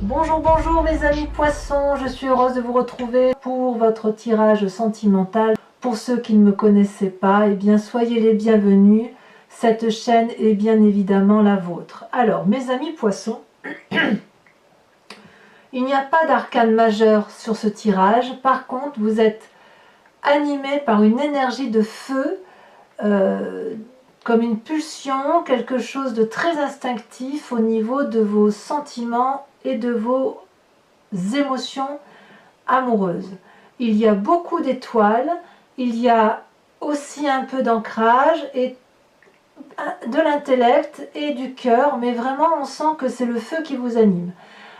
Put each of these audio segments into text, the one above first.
Bonjour, bonjour mes amis poissons, je suis heureuse de vous retrouver pour votre tirage sentimental. Pour ceux qui ne me connaissaient pas, eh bien soyez les bienvenus, cette chaîne est bien évidemment la vôtre. Alors mes amis poissons, il n'y a pas d'arcane majeur sur ce tirage, par contre vous êtes animés par une énergie de feu, comme une pulsion, quelque chose de très instinctif au niveau de vos sentiments et de vos émotions amoureuses. Il y a beaucoup d'étoiles, il y a aussi un peu d'ancrage et de l'intellect et du cœur, mais vraiment on sent que c'est le feu qui vous anime.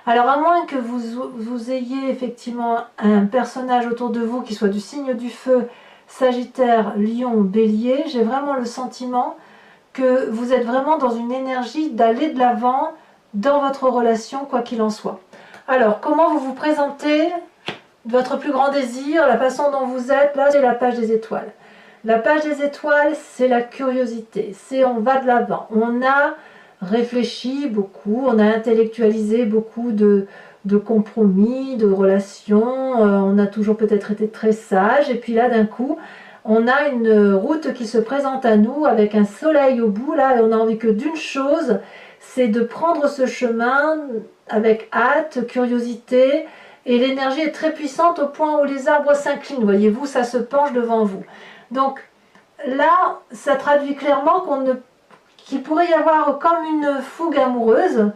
Alors à moins que vous ayez effectivement un personnage autour de vous qui soit du signe du feu, Sagittaire, Lion, Bélier, j'ai vraiment le sentiment que vous êtes vraiment dans une énergie d'aller de l'avant dans votre relation, quoi qu'il en soit. Alors, comment vous vous présentez, votre plus grand désir, la façon dont vous êtes, là c'est la page des étoiles. La page des étoiles, c'est la curiosité, c'est on va de l'avant. On a réfléchi beaucoup, on a intellectualisé beaucoup de compromis, de relations, on a toujours peut-être été très sage, et puis là d'un coup, on a une route qui se présente à nous avec un soleil au bout, là, et on a envie que d'une chose, c'est de prendre ce chemin avec hâte, curiosité, et l'énergie est très puissante au point où les arbres s'inclinent, voyez-vous, ça se penche devant vous. Donc là, ça traduit clairement qu'il pourrait y avoir comme une fougue amoureuse,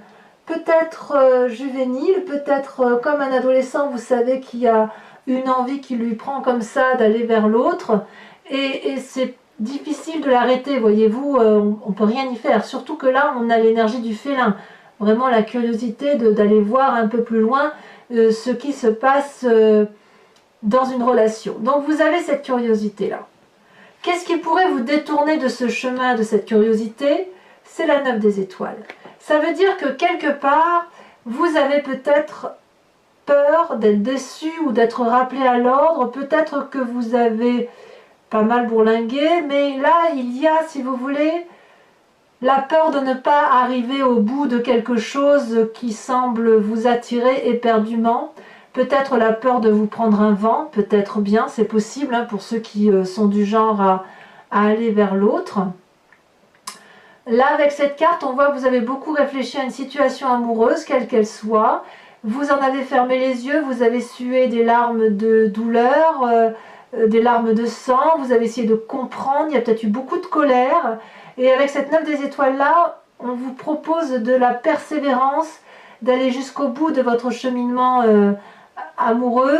peut-être juvénile, peut-être comme un adolescent, vous savez, qui a une envie qui lui prend comme ça d'aller vers l'autre, et c'est difficile de l'arrêter, voyez-vous, on ne peut rien y faire, surtout que là on a l'énergie du félin, vraiment la curiosité d'aller voir un peu plus loin ce qui se passe dans une relation. Donc vous avez cette curiosité là. Qu'est-ce qui pourrait vous détourner de ce chemin, de cette curiosité? C'est la 9 des étoiles. Ça veut dire que quelque part, vous avez peut-être peur d'être déçu ou d'être rappelé à l'ordre, peut-être que vous avez pas mal bourlingué, mais là, il y a, si vous voulez, la peur de ne pas arriver au bout de quelque chose qui semble vous attirer éperdument, peut-être la peur de vous prendre un vent, peut-être bien, c'est possible, hein, pour ceux qui sont du genre à aller vers l'autre. Là, avec cette carte, on voit que vous avez beaucoup réfléchi à une situation amoureuse, quelle qu'elle soit. Vous en avez fermé les yeux, vous avez sué des larmes de douleur, des larmes de sang, vous avez essayé de comprendre, il y a peut-être eu beaucoup de colère. Et avec cette 9 des étoiles là, on vous propose de la persévérance, d'aller jusqu'au bout de votre cheminement amoureux.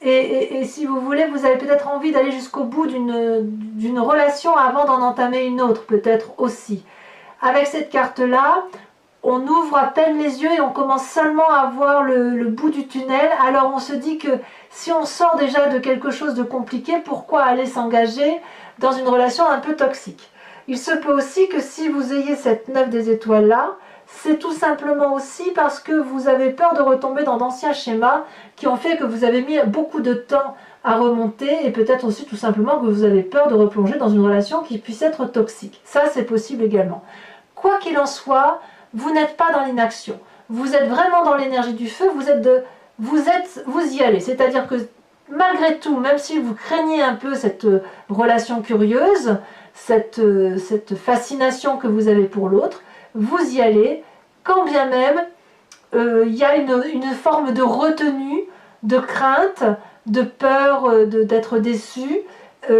Et si vous voulez, vous avez peut-être envie d'aller jusqu'au bout d'une relation avant d'en entamer une autre, peut-être aussi. Avec cette carte-là, on ouvre à peine les yeux et on commence seulement à voir le bout du tunnel. Alors on se dit que si on sort déjà de quelque chose de compliqué, pourquoi aller s'engager dans une relation un peu toxique? Il se peut aussi que si vous ayez cette 9 des étoiles là, c'est tout simplement aussi parce que vous avez peur de retomber dans d'anciens schémas qui ont fait que vous avez mis beaucoup de temps à remonter, et peut-être aussi tout simplement que vous avez peur de replonger dans une relation qui puisse être toxique. Ça, c'est possible également. Quoi qu'il en soit, vous n'êtes pas dans l'inaction. Vous êtes vraiment dans l'énergie du feu, vous y allez. C'est-à-dire que malgré tout, même si vous craignez un peu cette relation curieuse, cette fascination que vous avez pour l'autre, vous y allez, quand bien même il y a une forme de retenue, de crainte, de peur d'être déçu, et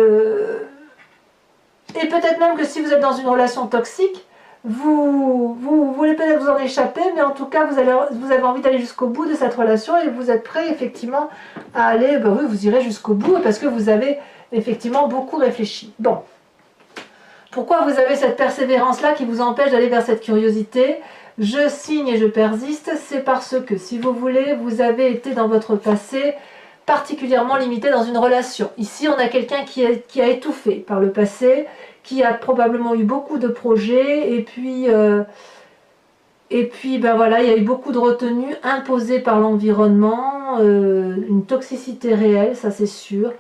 peut-être même que si vous êtes dans une relation toxique, vous voulez peut-être vous en échapper, mais en tout cas vous avez envie d'aller jusqu'au bout de cette relation et vous êtes prêt effectivement à aller, ben oui, vous irez jusqu'au bout parce que vous avez effectivement beaucoup réfléchi. Bon, pourquoi vous avez cette persévérance-là qui vous empêche d'aller vers cette curiosité? Je signe et je persiste, c'est parce que, si vous voulez, vous avez été dans votre passé particulièrement limité dans une relation. Ici, on a quelqu'un qui a étouffé par le passé, qui a probablement eu beaucoup de projets, et puis ben voilà, il y a eu beaucoup de retenues imposées par l'environnement, une toxicité réelle, ça c'est sûr.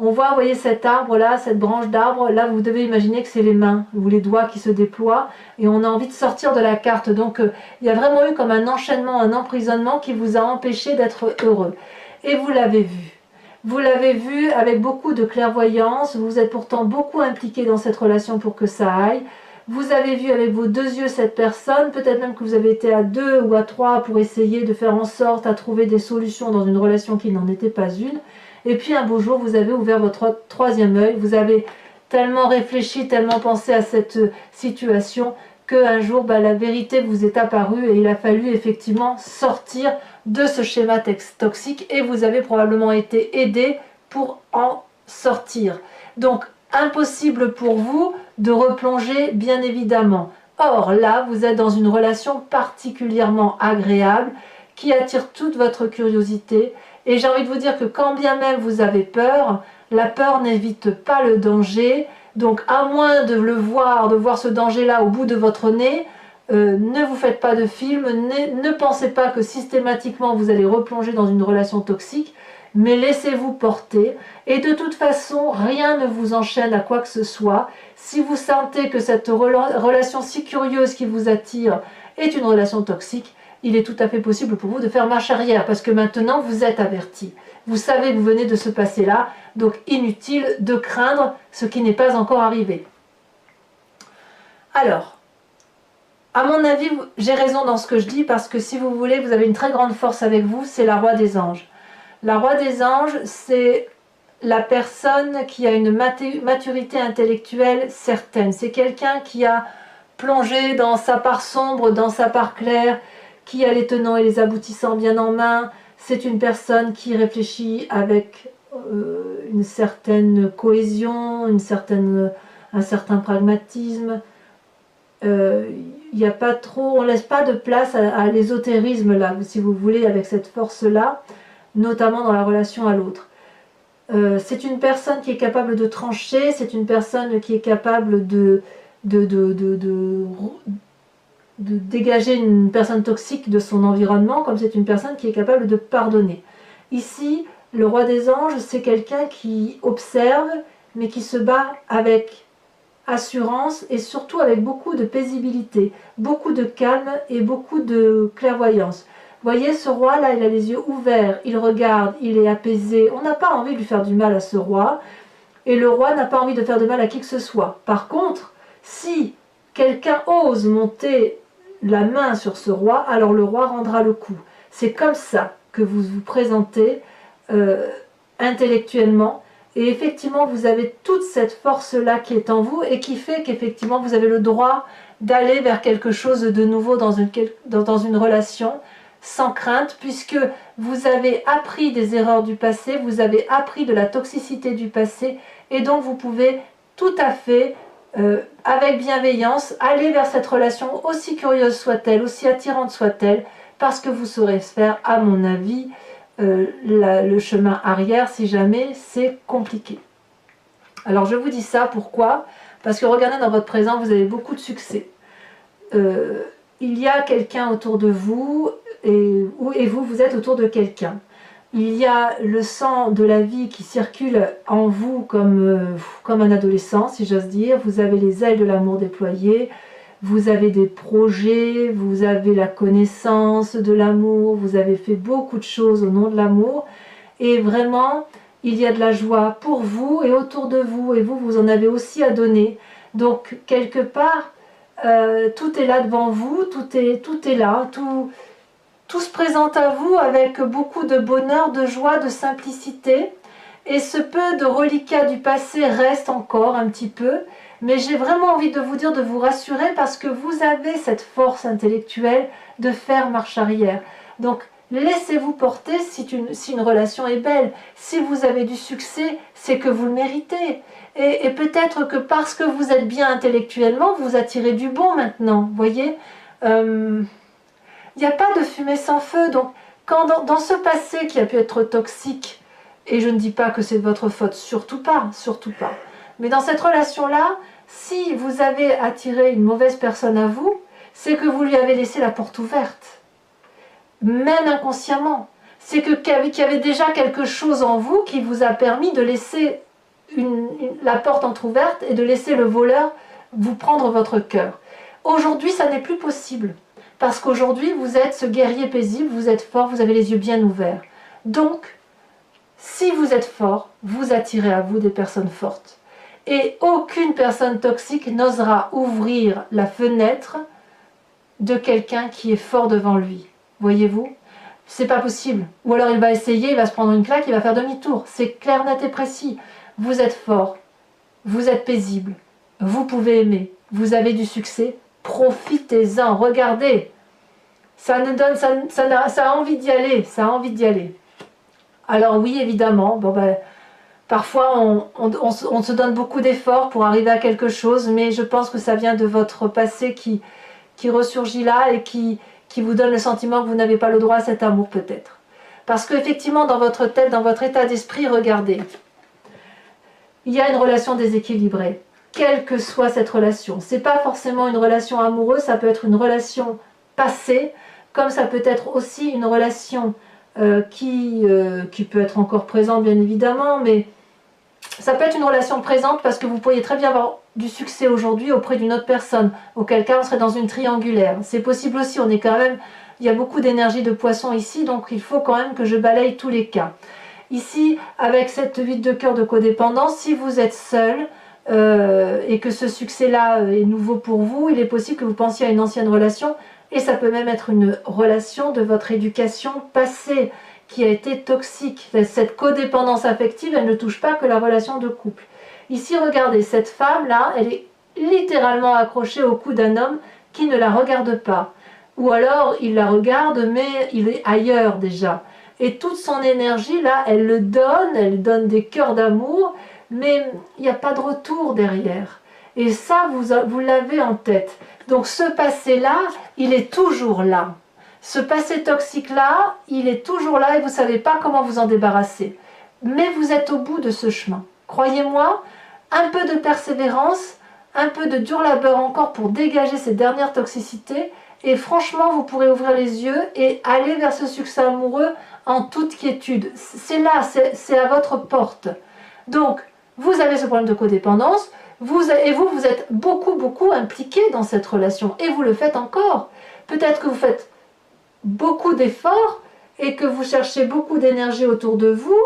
On voit, vous voyez cet arbre là, cette branche d'arbre, là vous devez imaginer que c'est les mains ou les doigts qui se déploient et on a envie de sortir de la carte. Donc il y a vraiment eu comme un enchaînement, un emprisonnement qui vous a empêché d'être heureux. Et vous l'avez vu. Vous l'avez vu avec beaucoup de clairvoyance, vous êtes pourtant beaucoup impliqué dans cette relation pour que ça aille. Vous avez vu avec vos deux yeux cette personne, peut-être même que vous avez été à 2 ou à 3 pour essayer de faire en sorte à trouver des solutions dans une relation qui n'en était pas une. Et puis un beau jour, vous avez ouvert votre troisième œil, vous avez tellement réfléchi, tellement pensé à cette situation, qu'un jour, la vérité vous est apparue et il a fallu effectivement sortir de ce schéma toxique et vous avez probablement été aidé pour en sortir. Donc, impossible pour vous de replonger, bien évidemment. Or, là, vous êtes dans une relation particulièrement agréable qui attire toute votre curiosité. Et j'ai envie de vous dire que quand bien même vous avez peur, la peur n'évite pas le danger. Donc, à moins de le voir, de voir ce danger-là au bout de votre nez, ne vous faites pas de film, ne pensez pas que systématiquement vous allez replonger dans une relation toxique, mais laissez-vous porter. Et de toute façon, rien ne vous enchaîne à quoi que ce soit. Si vous sentez que cette relation si curieuse qui vous attire est une relation toxique, il est tout à fait possible pour vous de faire marche arrière, parce que maintenant vous êtes averti. Vous savez que vous venez de se passer là, donc inutile de craindre ce qui n'est pas encore arrivé. Alors, à mon avis, j'ai raison dans ce que je dis, parce que si vous voulez, vous avez une très grande force avec vous, c'est la roi des anges. La roi des anges, c'est la personne qui a une maturité intellectuelle certaine. C'est quelqu'un qui a plongé dans sa part sombre, dans sa part claire, qui a les tenants et les aboutissants bien en main. C'est une personne qui réfléchit avec une certaine cohésion, un certain pragmatisme. Il n'y a pas trop, on ne laisse pas de place à l'ésotérisme là, si vous voulez, avec cette force-là, notamment dans la relation à l'autre. C'est une personne qui est capable de trancher, c'est une personne qui est capable de dégager une personne toxique de son environnement, comme c'est une personne qui est capable de pardonner. Ici, le roi des anges, c'est quelqu'un qui observe, mais qui se bat avec assurance et surtout avec beaucoup de paisibilité, beaucoup de calme et beaucoup de clairvoyance. Vous voyez, ce roi-là, il a les yeux ouverts, il regarde, il est apaisé. On n'a pas envie de lui faire du mal à ce roi, et le roi n'a pas envie de faire de mal à qui que ce soit. Par contre, si quelqu'un ose monter la main sur ce roi, alors le roi rendra le coup. C'est comme ça que vous vous présentez intellectuellement, et effectivement vous avez toute cette force-là qui est en vous et qui fait qu'effectivement vous avez le droit d'aller vers quelque chose de nouveau dans une relation sans crainte, puisque vous avez appris des erreurs du passé, vous avez appris de la toxicité du passé, et donc vous pouvez tout à fait avec bienveillance, aller vers cette relation, aussi curieuse soit-elle, aussi attirante soit-elle, parce que vous saurez faire, à mon avis, le chemin arrière si jamais c'est compliqué. Alors je vous dis ça, pourquoi? Parce que regardez, dans votre présent, vous avez beaucoup de succès. Il y a quelqu'un autour de vous, et vous êtes autour de quelqu'un. Il y a le sang de la vie qui circule en vous comme un adolescent, si j'ose dire. Vous avez les ailes de l'amour déployées, vous avez des projets, vous avez la connaissance de l'amour, vous avez fait beaucoup de choses au nom de l'amour. Et vraiment, il y a de la joie pour vous et autour de vous. Et vous en avez aussi à donner. Donc, quelque part, tout est là devant vous, tout est là, tout se présente à vous avec beaucoup de bonheur, de joie, de simplicité. Et ce peu de reliquats du passé reste encore un petit peu. Mais j'ai vraiment envie de vous dire, de vous rassurer, parce que vous avez cette force intellectuelle de faire marche arrière. Donc, laissez-vous porter si une relation est belle. Si vous avez du succès, c'est que vous le méritez. Et peut-être que parce que vous êtes bien intellectuellement, vous attirez du bon maintenant. Vous voyez, il n'y a pas de fumée sans feu. Donc, quand dans ce passé qui a pu être toxique, et je ne dis pas que c'est de votre faute, surtout pas, surtout pas. Mais dans cette relation-là, si vous avez attiré une mauvaise personne à vous, c'est que vous lui avez laissé la porte ouverte. Même inconsciemment. C'est qu'il y avait déjà quelque chose en vous qui vous a permis de laisser la porte entrouverte et de laisser le voleur vous prendre votre cœur. Aujourd'hui, ça n'est plus possible. Parce qu'aujourd'hui, vous êtes ce guerrier paisible, vous êtes fort, vous avez les yeux bien ouverts. Donc, si vous êtes fort, vous attirez à vous des personnes fortes. Et aucune personne toxique n'osera ouvrir la fenêtre de quelqu'un qui est fort devant lui. Voyez-vous? C'est pas possible. Ou alors il va essayer, il va se prendre une claque, il va faire demi-tour. C'est clair, net et précis. Vous êtes fort, vous êtes paisible, vous pouvez aimer, vous avez du succès, profitez-en, regardez. Ça a envie d'y aller, ça a envie d'y aller. Alors oui, évidemment, bon ben, parfois on se donne beaucoup d'efforts pour arriver à quelque chose, mais je pense que ça vient de votre passé qui ressurgit là et qui vous donne le sentiment que vous n'avez pas le droit à cet amour peut-être. Parce qu'effectivement, dans votre tête, dans votre état d'esprit, regardez, il y a une relation déséquilibrée, quelle que soit cette relation. Ce n'est pas forcément une relation amoureuse, ça peut être une relation passée, comme ça peut être aussi une relation qui peut être encore présente bien évidemment, mais ça peut être une relation présente parce que vous pourriez très bien avoir du succès aujourd'hui auprès d'une autre personne, auquel cas on serait dans une triangulaire. C'est possible aussi, on est quand même, il y a beaucoup d'énergie de poisson ici, donc il faut quand même que je balaye tous les cas. Ici, avec cette 8 de cœur de codépendance, si vous êtes seul et que ce succès-là est nouveau pour vous, il est possible que vous pensiez à une ancienne relation, et ça peut même être une relation de votre éducation passée, qui a été toxique. Cette codépendance affective, elle ne touche pas que la relation de couple. Ici, regardez, cette femme-là, elle est littéralement accrochée au cou d'un homme qui ne la regarde pas. Ou alors, il la regarde, mais il est ailleurs déjà. Et toute son énergie, là, elle donne des cœurs d'amour, mais il n'y a pas de retour derrière. Et ça, vous l'avez en tête. Donc ce passé-là, il est toujours là. Ce passé toxique-là, il est toujours là et vous ne savez pas comment vous en débarrasser. Mais vous êtes au bout de ce chemin. Croyez-moi, un peu de persévérance, un peu de dur labeur encore pour dégager ces dernières toxicités, et franchement, vous pourrez ouvrir les yeux et aller vers ce succès amoureux en toute quiétude. C'est là, c'est à votre porte. Donc, vous avez ce problème de codépendance, vous êtes beaucoup impliqué dans cette relation, et vous le faites encore. Peut-être que vous faites beaucoup d'efforts et que vous cherchez beaucoup d'énergie autour de vous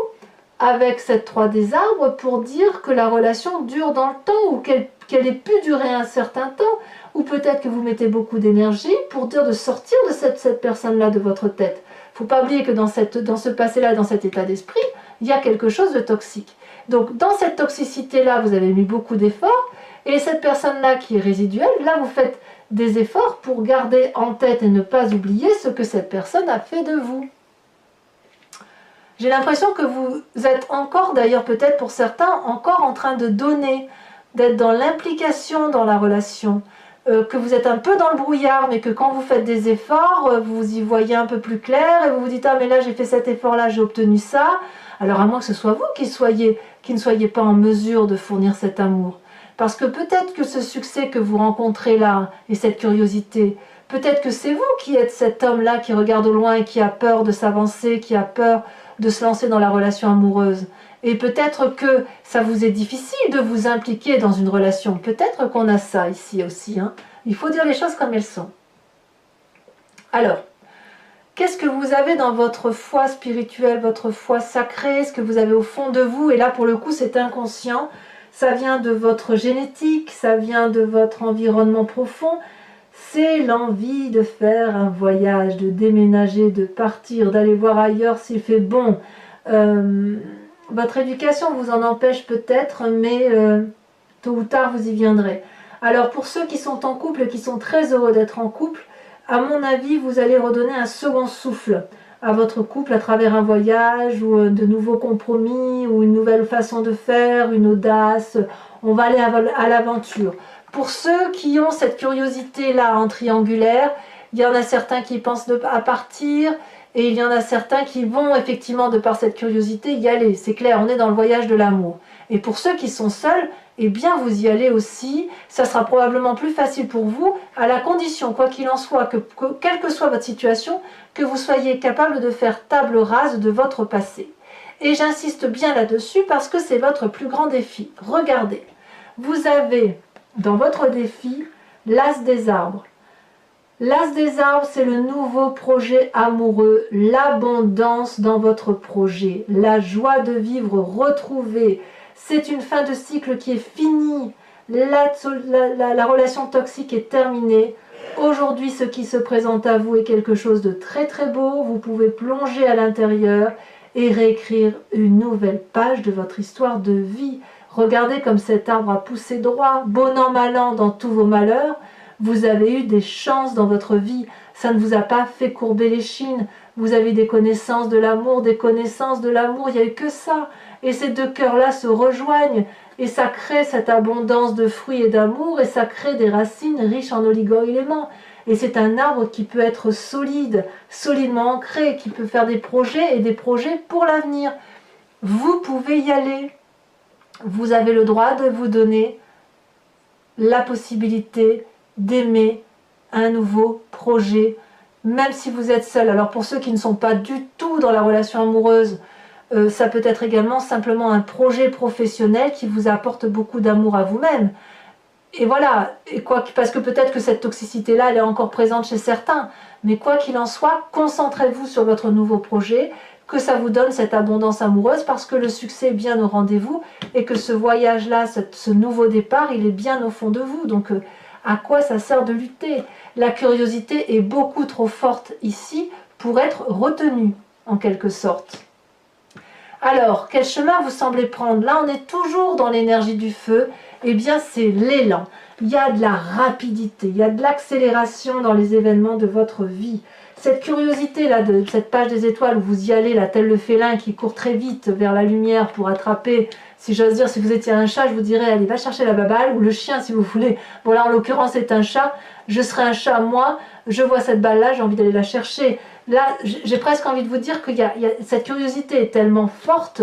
avec cette 3 des arbres pour dire que la relation dure dans le temps ou qu'elle ait pu durer un certain temps, ou peut-être que vous mettez beaucoup d'énergie pour dire de sortir de cette personne-là de votre tête. Il ne faut pas oublier que dans ce passé-là, dans cet état d'esprit, il y a quelque chose de toxique. Donc dans cette toxicité-là, vous avez mis beaucoup d'efforts, et cette personne-là qui est résiduelle, là vous faites des efforts pour garder en tête et ne pas oublier ce que cette personne a fait de vous. J'ai l'impression que vous êtes encore, d'ailleurs peut-être pour certains, encore en train de donner, d'être dans l'implication dans la relation, que vous êtes un peu dans le brouillard, mais que quand vous faites des efforts, vous y voyez un peu plus clair, et vous vous dites « Ah mais là j'ai fait cet effort-là, j'ai obtenu ça », alors à moins que ce soit vous qui ne soyez pas en mesure de fournir cet amour. Parce que peut-être que ce succès que vous rencontrez là, et cette curiosité, peut-être que c'est vous qui êtes cet homme-là qui regarde au loin et qui a peur de s'avancer, qui a peur de se lancer dans la relation amoureuse. Et peut-être que ça vous est difficile de vous impliquer dans une relation. Peut-être qu'on a ça ici aussi. Hein. Il faut dire les choses comme elles sont. Alors, qu'est-ce que vous avez dans votre foi spirituelle, votre foi sacrée, ce que vous avez au fond de vous? Et là, pour le coup, c'est inconscient. Ça vient de votre génétique, ça vient de votre environnement profond. C'est l'envie de faire un voyage, de déménager, de partir, d'aller voir ailleurs s'il fait bon. Votre éducation vous en empêche peut-être, mais tôt ou tard vous y viendrez. Alors pour ceux qui sont en couple et qui sont très heureux d'être en couple, à mon avis, vous allez redonner un second souffle à votre couple à travers un voyage ou de nouveaux compromis ou une nouvelle façon de faire, une audace. On va aller à l'aventure. Pour ceux qui ont cette curiosité-là en triangulaire, il y en a certains qui pensent à partir et il y en a certains qui vont effectivement, de par cette curiosité, y aller. C'est clair, on est dans le voyage de l'amour. Et pour ceux qui sont seuls, eh bien vous y allez aussi. Ça sera probablement plus facile pour vous, à la condition, quoi qu'il en soit, que quelle que soit votre situation, que vous soyez capable de faire table rase de votre passé. Et j'insiste bien là-dessus parce que c'est votre plus grand défi. Regardez, vous avez dans votre défi l'as des arbres. L'as des arbres, c'est le nouveau projet amoureux, l'abondance dans votre projet, la joie de vivre retrouvée. C'est une fin de cycle qui est finie. La relation toxique est terminée. Aujourd'hui, ce qui se présente à vous est quelque chose de très très beau. Vous pouvez plonger à l'intérieur et réécrire une nouvelle page de votre histoire de vie. Regardez comme cet arbre a poussé droit, bon an, mal an, dans tous vos malheurs. Vous avez eu des chances dans votre vie. Ça ne vous a pas fait courber les chines. Vous avez des connaissances de l'amour, des connaissances de l'amour. Il n'y a eu que ça. Et ces deux cœurs-là se rejoignent. Et ça crée cette abondance de fruits et d'amour. Et ça crée des racines riches en oligo-éléments. Et c'est un arbre qui peut être solide, solidement ancré, qui peut faire des projets et des projets pour l'avenir. Vous pouvez y aller. Vous avez le droit de vous donner la possibilité d'aimer un nouveau projet, même si vous êtes seul. Alors pour ceux qui ne sont pas du tout dans la relation amoureuse, ça peut être également simplement un projet professionnel qui vous apporte beaucoup d'amour à vous-même. Et voilà, parce que peut-être que cette toxicité-là, elle est encore présente chez certains, mais quoi qu'il en soit, concentrez-vous sur votre nouveau projet, que ça vous donne cette abondance amoureuse, parce que le succès est bien au rendez-vous, et que ce voyage-là, ce nouveau départ, il est bien au fond de vous. Donc à quoi ça sert de lutter? La curiosité est beaucoup trop forte ici pour être retenue, en quelque sorte. Alors, quel chemin vous semblez prendre? Là, on est toujours dans l'énergie du feu. Eh bien, c'est l'élan. Il y a de la rapidité, il y a de l'accélération dans les événements de votre vie. Cette curiosité-là, de cette page des étoiles où vous y allez, là, tel le félin qui court très vite vers la lumière pour attraper, si j'ose dire, si vous étiez un chat, je vous dirais, allez, va chercher la baballe, ou le chien, si vous voulez. Bon, là, en l'occurrence, c'est un chat. Je serais un chat, moi, je vois cette balle-là, j'ai envie d'aller la chercher. Là, j'ai presque envie de vous dire que cette curiosité est tellement forte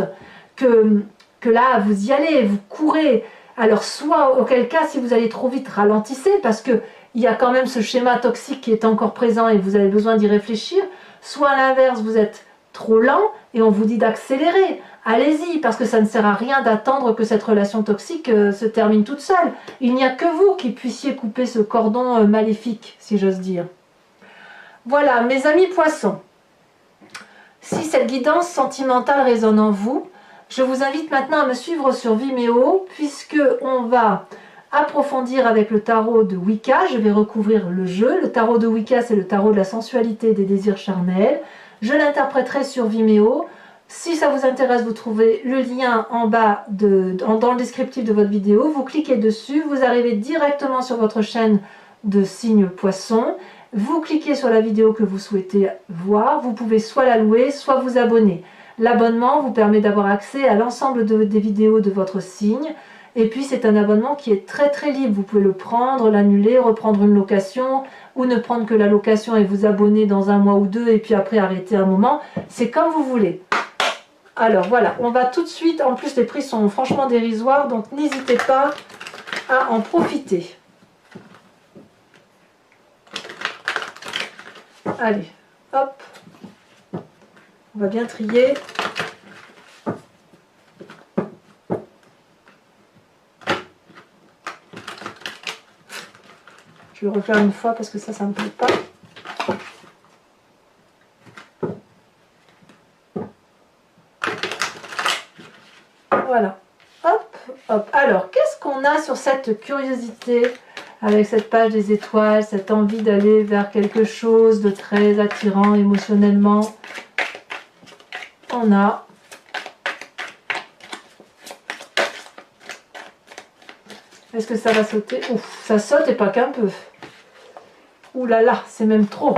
que là, vous y allez, vous courez. Alors, soit, auquel cas, si vous allez trop vite, ralentissez, parce que il y a quand même ce schéma toxique qui est encore présent et vous avez besoin d'y réfléchir. Soit à l'inverse, vous êtes trop lent et on vous dit d'accélérer. Allez-y, parce que ça ne sert à rien d'attendre que cette relation toxique se termine toute seule. Il n'y a que vous qui puissiez couper ce cordon maléfique, si j'ose dire. Voilà, mes amis poissons. Si cette guidance sentimentale résonne en vous, je vous invite maintenant à me suivre sur Vimeo, puisque on va approfondir avec le tarot de Wicca. Je vais recouvrir le jeu. Le tarot de Wicca, c'est le tarot de la sensualité et des désirs charnels. Je l'interpréterai sur Vimeo. Si ça vous intéresse, vous trouvez le lien en bas dans le descriptif de votre vidéo. Vous cliquez dessus, vous arrivez directement sur votre chaîne de signe poisson. Vous cliquez sur la vidéo que vous souhaitez voir. Vous pouvez soit la louer, soit vous abonner. L'abonnement vous permet d'avoir accès à l'ensemble des vidéos de votre signe. Et puis c'est un abonnement qui est très très libre. Vous pouvez le prendre, l'annuler, reprendre une location, ou ne prendre que la location et vous abonner dans un mois ou deux, et puis après arrêter un moment. C'est comme vous voulez. Alors voilà, on va tout de suite, en plus les prix sont franchement dérisoires, donc n'hésitez pas à en profiter. Allez, hop, on va bien trier. Je vais le refaire une fois parce que ça ne me plaît pas. Voilà. Hop, hop. Alors, qu'est-ce qu'on a sur cette curiosité avec cette page des étoiles, cette envie d'aller vers quelque chose de très attirant émotionnellement? On a est-ce que ça va sauter? Ouf, ça saute et pas qu'un peu. Ouh là là, c'est même trop.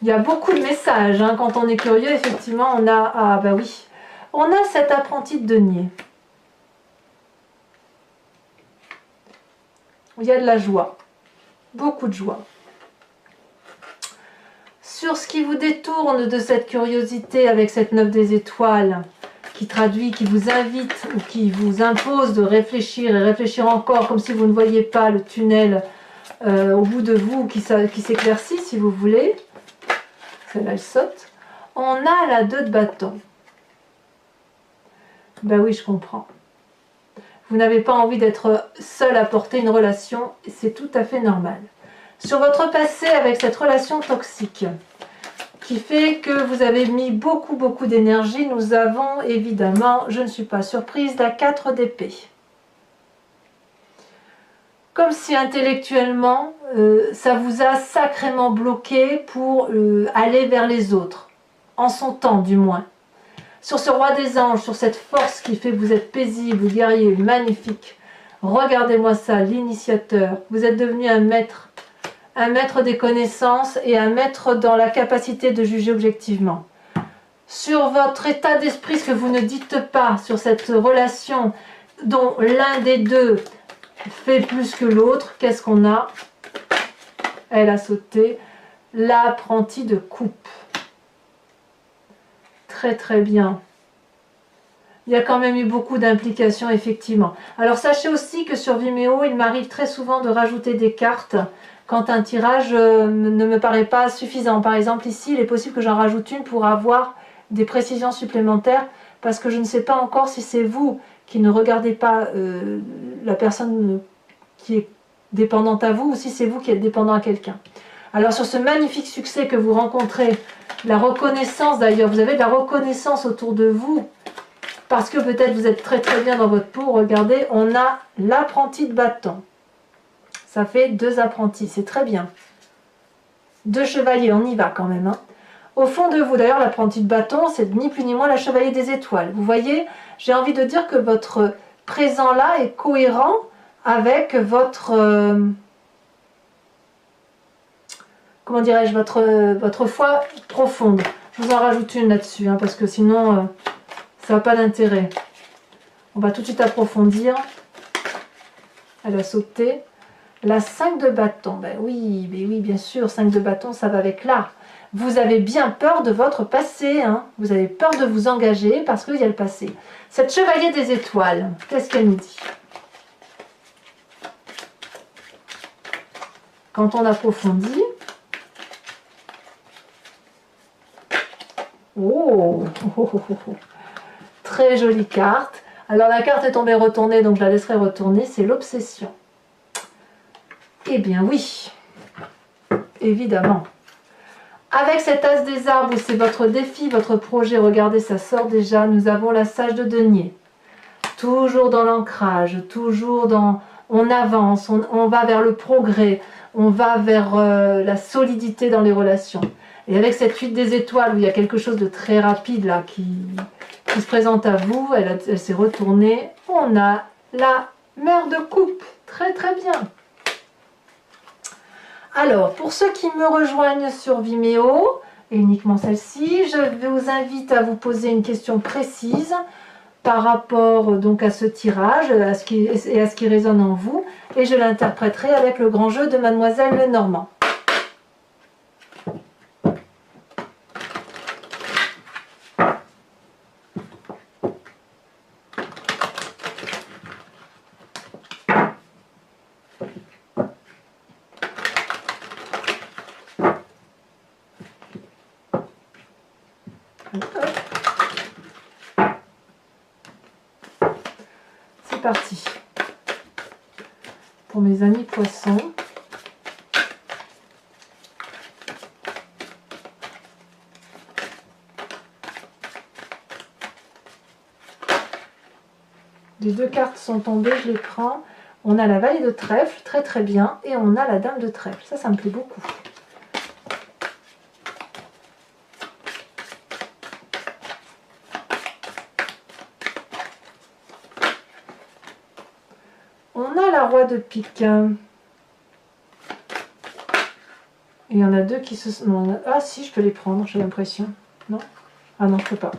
Il y a beaucoup de messages. Hein. Quand on est curieux, effectivement, on a... Ah bah oui. On a cet apprenti de denier. Il y a de la joie. Beaucoup de joie. Sur ce qui vous détourne de cette curiosité avec cette 9 des étoiles, qui traduit, qui vous invite ou qui vous impose de réfléchir et réfléchir encore comme si vous ne voyiez pas le tunnel au bout de vous qui s'éclaircit si vous voulez. Celle-là elle saute. On a la 2 de bâton. Ben oui, je comprends. Vous n'avez pas envie d'être seul à porter une relation, c'est tout à fait normal. Sur votre passé avec cette relation toxique, qui fait que vous avez mis beaucoup d'énergie, nous avons évidemment, je ne suis pas surprise, la 4 d'épée. Comme si intellectuellement, ça vous a sacrément bloqué pour aller vers les autres, en son temps du moins. Sur ce roi des anges, sur cette force qui fait que vous êtes paisible, guerrier, magnifique. Regardez-moi ça, l'initiateur. Vous êtes devenu un maître des connaissances et un maître dans la capacité de juger objectivement. Sur votre état d'esprit, ce que vous ne dites pas, sur cette relation dont l'un des deux fait plus que l'autre, qu'est-ce qu'on a? Elle a sauté. L'apprenti de coupe. Très bien. Il y a quand même eu beaucoup d'implications, effectivement. Alors sachez aussi que sur Vimeo, il m'arrive très souvent de rajouter des cartes quand un tirage ne me paraît pas suffisant. Par exemple, ici, il est possible que j'en rajoute une pour avoir des précisions supplémentaires, parce que je ne sais pas encore si c'est vous qui ne regardez pas la personne qui est dépendante à vous, ou si c'est vous qui êtes dépendant à quelqu'un. Alors sur ce magnifique succès que vous rencontrez, la reconnaissance d'ailleurs, vous avez de la reconnaissance autour de vous, parce que peut-être vous êtes très bien dans votre peau. Regardez, on a l'apprenti de bâton. Ça fait 2 apprentis, c'est très bien. 2 chevaliers, on y va quand même. Hein. Au fond de vous, d'ailleurs, l'apprenti de bâton, c'est ni plus ni moins la chevalier des étoiles. Vous voyez, j'ai envie de dire que votre présent là est cohérent avec votre... comment dirais-je, votre foi profonde. Je vous en rajoute une là-dessus, hein, parce que sinon, ça n'a pas d'intérêt. On va tout de suite approfondir. Elle a sauté. La 5 de bâton, ben oui, bien sûr, 5 de bâton, ça va avec l'art. Vous avez bien peur de votre passé, hein. Vous avez peur de vous engager parce qu'il y a le passé. Cette chevalier des étoiles, qu'est-ce qu'elle nous dit? Quand on approfondit, oh, très jolie carte. Alors la carte est tombée retournée, donc je la laisserai retourner, c'est l'obsession. Eh bien oui, évidemment. Avec cet as des arbres, où c'est votre défi, votre projet, regardez, ça sort déjà, nous avons la sage de denier. Toujours dans l'ancrage, toujours dans... On avance, on va vers le progrès, on va vers la solidité dans les relations. Et avec cette 8 des étoiles, où il y a quelque chose de très rapide là, qui se présente à vous, elle s'est retournée, on a la mère de coupe. Très bien. Alors, pour ceux qui me rejoignent sur Vimeo, et uniquement celle-ci, je vous invite à vous poser une question précise par rapport donc à ce tirage et à ce qui résonne en vous, et je l'interpréterai avec le grand jeu de Mademoiselle Lenormand. C'est parti pour mes amis poissons. Les 2 cartes sont tombées, je les prends. On a la Vallée de Trèfle, très bien, et on a la Dame de Trèfle. Ça me plaît beaucoup. On a la Roi de Pique. Et il y en a 2 qui se... Non, ah si, je peux les prendre, j'ai l'impression. Non? Ah non, je peux pas.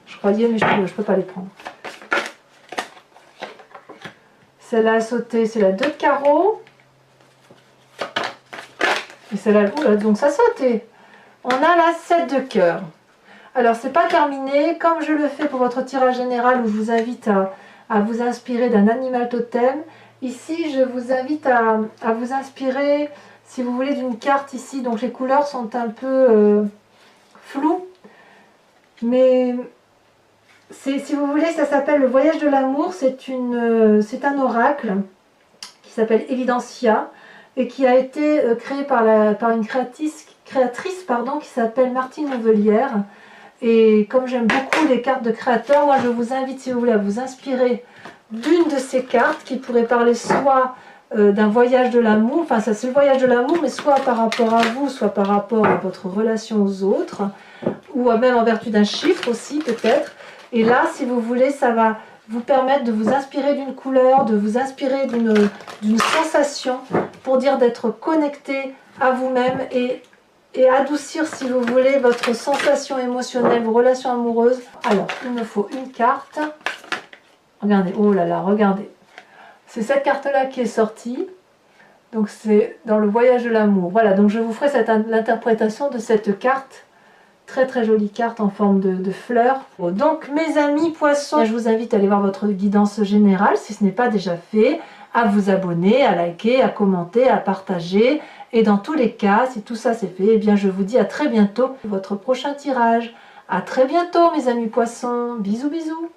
Je croyais, mais je peux pas les prendre. Celle-là a sauté, c'est la 2 de carreau. Et celle-là, donc ça a sauté. On a la 7 de cœur. Alors, c'est pas terminé. Comme je le fais pour votre tirage général, où je vous invite à vous inspirer d'un animal totem, ici, je vous invite à vous inspirer, si vous voulez, d'une carte ici. Donc, les couleurs sont un peu floues. Mais Si vous voulez, ça s'appelle le voyage de l'amour. C'est un oracle qui s'appelle Evidencia et qui a été créé par une créatrice pardon, qui s'appelle Martine Nouvelière. Et comme j'aime beaucoup les cartes de créateurs, moi je vous invite, si vous voulez, à vous inspirer d'une de ces cartes qui pourrait parler soit d'un voyage de l'amour, enfin ça c'est le voyage de l'amour, mais soit par rapport à vous, soit par rapport à votre relation aux autres, ou même en vertu d'un chiffre aussi peut-être. Et là, si vous voulez, ça va vous permettre de vous inspirer d'une couleur, de vous inspirer d'une sensation, pour dire d'être connecté à vous-même et adoucir, si vous voulez, votre sensation émotionnelle, vos relations amoureuses. Alors, il me faut une carte. Regardez, oh là là, regardez. C'est cette carte-là qui est sortie. Donc, c'est dans le voyage de l'amour. Voilà, donc je vous ferai l'interprétation de cette carte. Très très jolie carte en forme de fleurs. Donc, mes amis poissons, je vous invite à aller voir votre guidance générale, si ce n'est pas déjà fait, à vous abonner, à liker, à commenter, à partager. Et dans tous les cas, si tout ça c'est fait, eh bien je vous dis à très bientôt pour votre prochain tirage. À très bientôt mes amis poissons. Bisous bisous.